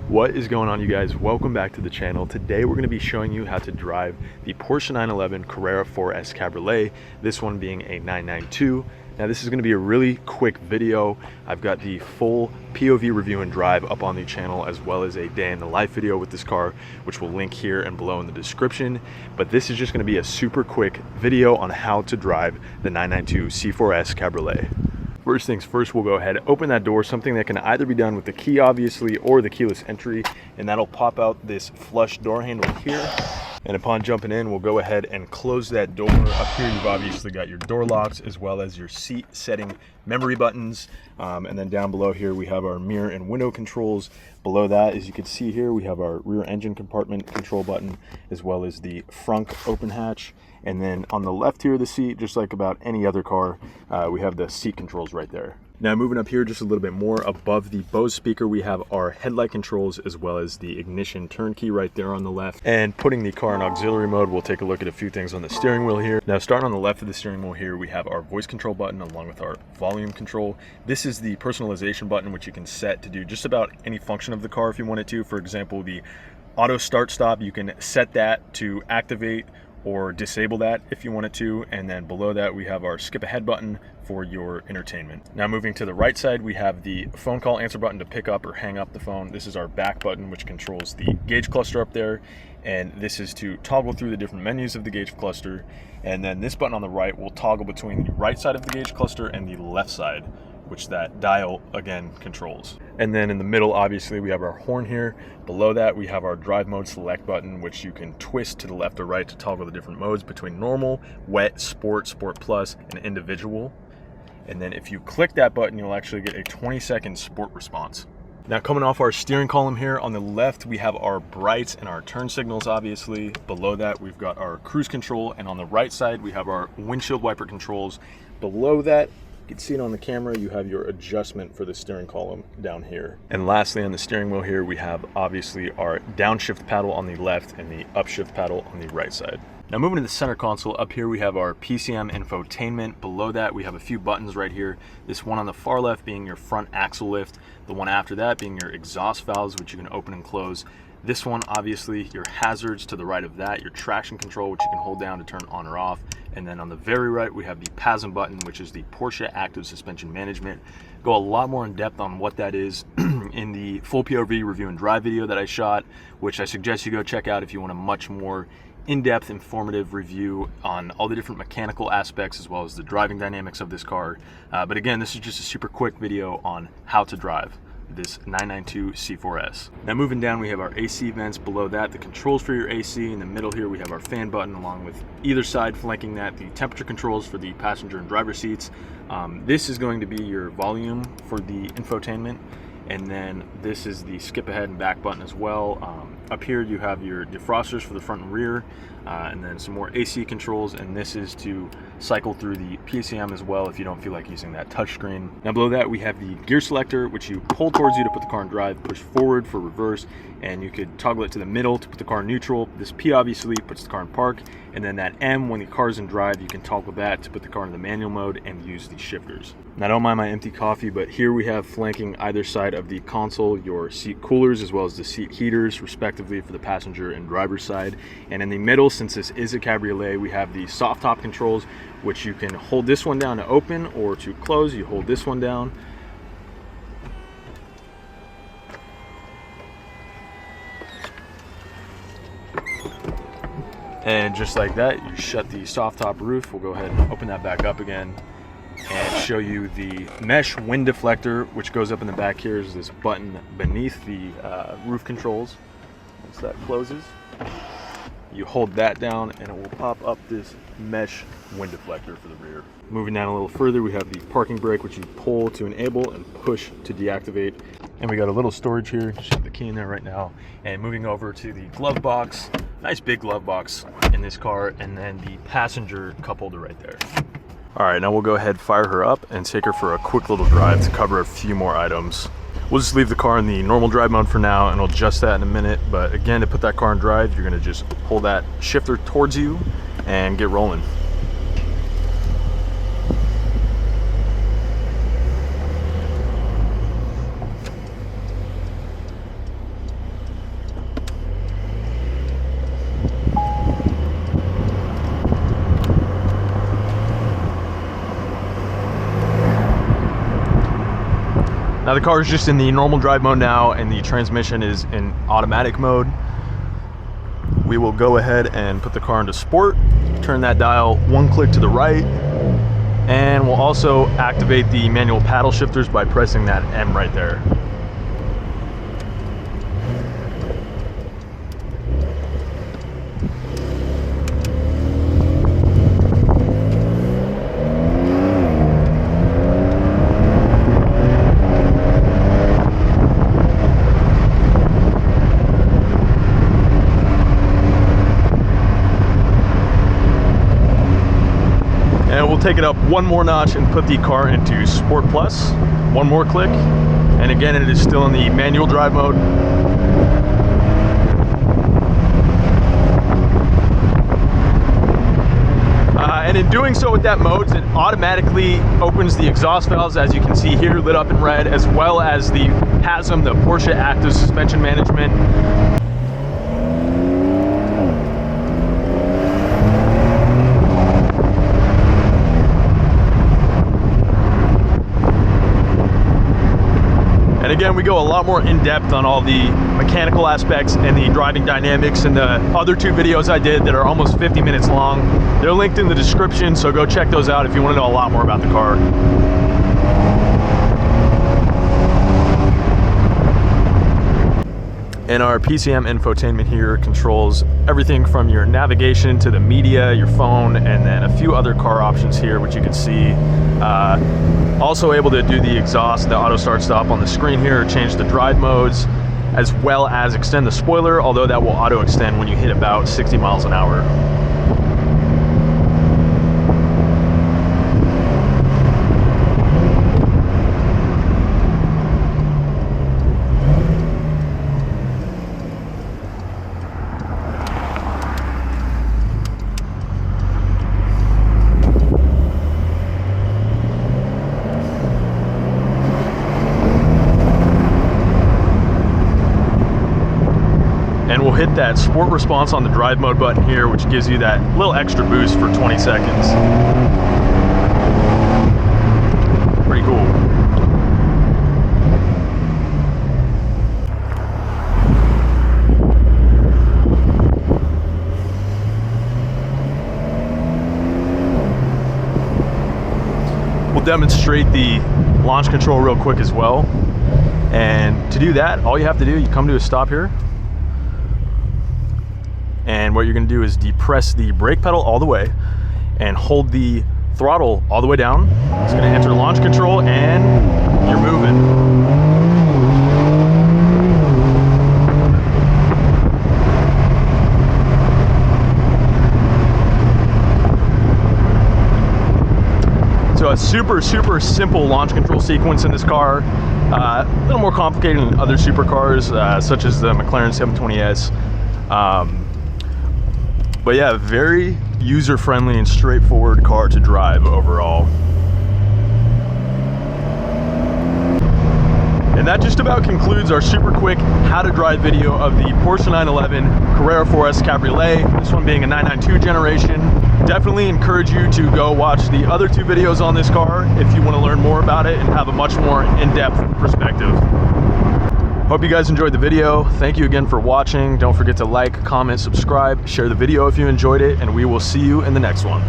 What is going on, you guys? Welcome back to the channel. Today we're going to be showing you how to drive the Porsche 911 Carrera 4S Cabriolet, this one being a 992. Now this is going to be a really quick video. I've got the full POV review and drive up on the channel, as well as a day in the life video with this car, which will link here and below in the description. But this is just going to be a super quick video on how to drive the 992 C4S Cabriolet. First things first, we'll go ahead and open that door, something that can either be done with the key obviously or the keyless entry, and that'll pop out this flush door handle here. And upon jumping in, we'll go ahead and close that door. Up here you've obviously got your door locks as well as your seat setting memory buttons, and then down below here we have our mirror and window controls. Below that, as you can see here, we have our rear engine compartment control button as well as the front open hatch. And then on the left here of the seat, just like about any other car, we have the seat controls right there. Now moving up here just a little bit more, above the Bose speaker, we have our headlight controls as well as the ignition turn key right there on the left. And putting the car in auxiliary mode, we'll take a look at a few things on the steering wheel here. Now starting on the left of the steering wheel here, we have our voice control button along with our volume control. This is the personalization button, which you can set to do just about any function of the car if you wanted to. For example, the auto start stop, you can set that to activate or disable that if you wanted to. And then below that we have our skip ahead button for your entertainment. Now moving to the right side, we have the phone call answer button to pick up or hang up the phone. This is our back button, which controls the gauge cluster up there, and this is to toggle through the different menus of the gauge cluster. And then this button on the right will toggle between the right side of the gauge cluster and the left side, which that dial again controls. And then in the middle, obviously, we have our horn here. Below that, we have our drive mode select button, which you can twist to the left or right to toggle the different modes between normal, wet, sport, sport plus, and individual. And then if you click that button, you'll actually get a 20-second sport response. Now coming off our steering column here, on the left, we have our brights and our turn signals, obviously. Below that, we've got our cruise control. And on the right side, we have our windshield wiper controls. Below that, you can see it on the camera, you have your adjustment for the steering column down here. And lastly, on the steering wheel here, we have obviously our downshift paddle on the left and the upshift paddle on the right side. Now moving to the center console, up here we have our PCM infotainment. Below that, we have a few buttons right here. This one on the far left being your front axle lift. The one after that being your exhaust valves, which you can open and close. This one, obviously, your hazards to the right of that, your traction control, which you can hold down to turn on or off. And then on the very right, we have the PASM button, which is the Porsche Active Suspension Management. Go a lot more in depth on what that is in the full POV review and drive video that I shot, which I suggest you go check out if you want a much more in-depth, informative review on all the different mechanical aspects as well as the driving dynamics of this car. But again, this is just a super quick video on how to drive this 992 C4S. Now moving down, we have our AC vents. Below that, the controls for your AC. In the middle here, we have our fan button, along with either side flanking that, the temperature controls for the passenger and driver seats. This is going to be your volume for the infotainment. And then this is the skip ahead and back button as well. Up here you have your defrosters for the front and rear, and then some more AC controls, and this is to cycle through the PCM as well if you don't feel like using that touchscreen. Now below that, we have the gear selector, which you pull towards you to put the car in drive, push forward for reverse, and you could toggle it to the middle to put the car in neutral. This P obviously puts the car in park, and then that M, when the car's in drive, you can toggle that to put the car in the manual mode and use the shifters. Now don't mind my empty coffee, but here we have flanking either side of the console your seat coolers as well as the seat heaters, respectively, for the passenger and driver side. And in the middle, since this is a cabriolet, we have the soft top controls, which you can hold this one down to open, or to close, you hold this one down. And just like that, you shut the soft top roof. We'll go ahead and open that back up again and show you the mesh wind deflector, which goes up in the back. Here is this button beneath the roof controls. Once that closes, you hold that down and it will pop up this mesh wind deflector for the rear. Moving down a little further, we have the parking brake, which you pull to enable and push to deactivate. And we got a little storage here, just have the key in there right now. And moving over to the glove box, nice big glove box in this car, and then the passenger cup holder right there. All right, now we'll go ahead, fire her up, and take her for a quick little drive to cover a few more items. We'll just leave the car in the normal drive mode for now, and we'll adjust that in a minute. But again, to put that car in drive, you're gonna just pull that shifter towards you and get rolling. Now the car is just in the normal drive mode now, and the transmission is in automatic mode. We will go ahead and put the car into sport, turn that dial one click to the right, and we'll also activate the manual paddle shifters by pressing that M right there. And we'll take it up one more notch and put the car into Sport Plus. One more click, and again it is still in the manual drive mode. And in doing so with that mode, it automatically opens the exhaust valves, as you can see here, lit up in red, as well as the PASM, the Porsche Active Suspension Management. And again, we go a lot more in depth on all the mechanical aspects and the driving dynamics in the other two videos I did that are almost 50 minutes long. They're linked in the description, so go check those out if you want to know a lot more about the car. And our PCM infotainment here controls everything from your navigation to the media, your phone, and then a few other car options here, which you can see. Also able to do the exhaust, the auto start stop on the screen here, change the drive modes, as well as extend the spoiler, although that will auto extend when you hit about 60 miles an hour. And we'll hit that sport response on the drive mode button here, which gives you that little extra boost for 20 seconds. Pretty cool. We'll demonstrate the launch control real quick as well. And to do that, all you have to do, you come to a stop here. And what you're going to do is depress the brake pedal all the way and hold the throttle all the way down. It's going to enter launch control and you're moving. So a super simple launch control sequence in this car. A little more complicated than other supercars, such as the McLaren 720S. But yeah, very user-friendly and straightforward car to drive overall. And that just about concludes our super quick how to drive video of the Porsche 911 Carrera 4S Cabriolet, this one being a 992 generation. Definitely encourage you to go watch the other two videos on this car if you want to learn more about it and have a much more in-depth perspective. Hope you guys enjoyed the video. Thank you again for watching. Don't forget to like, comment, subscribe, share the video if you enjoyed it, and we will see you in the next one.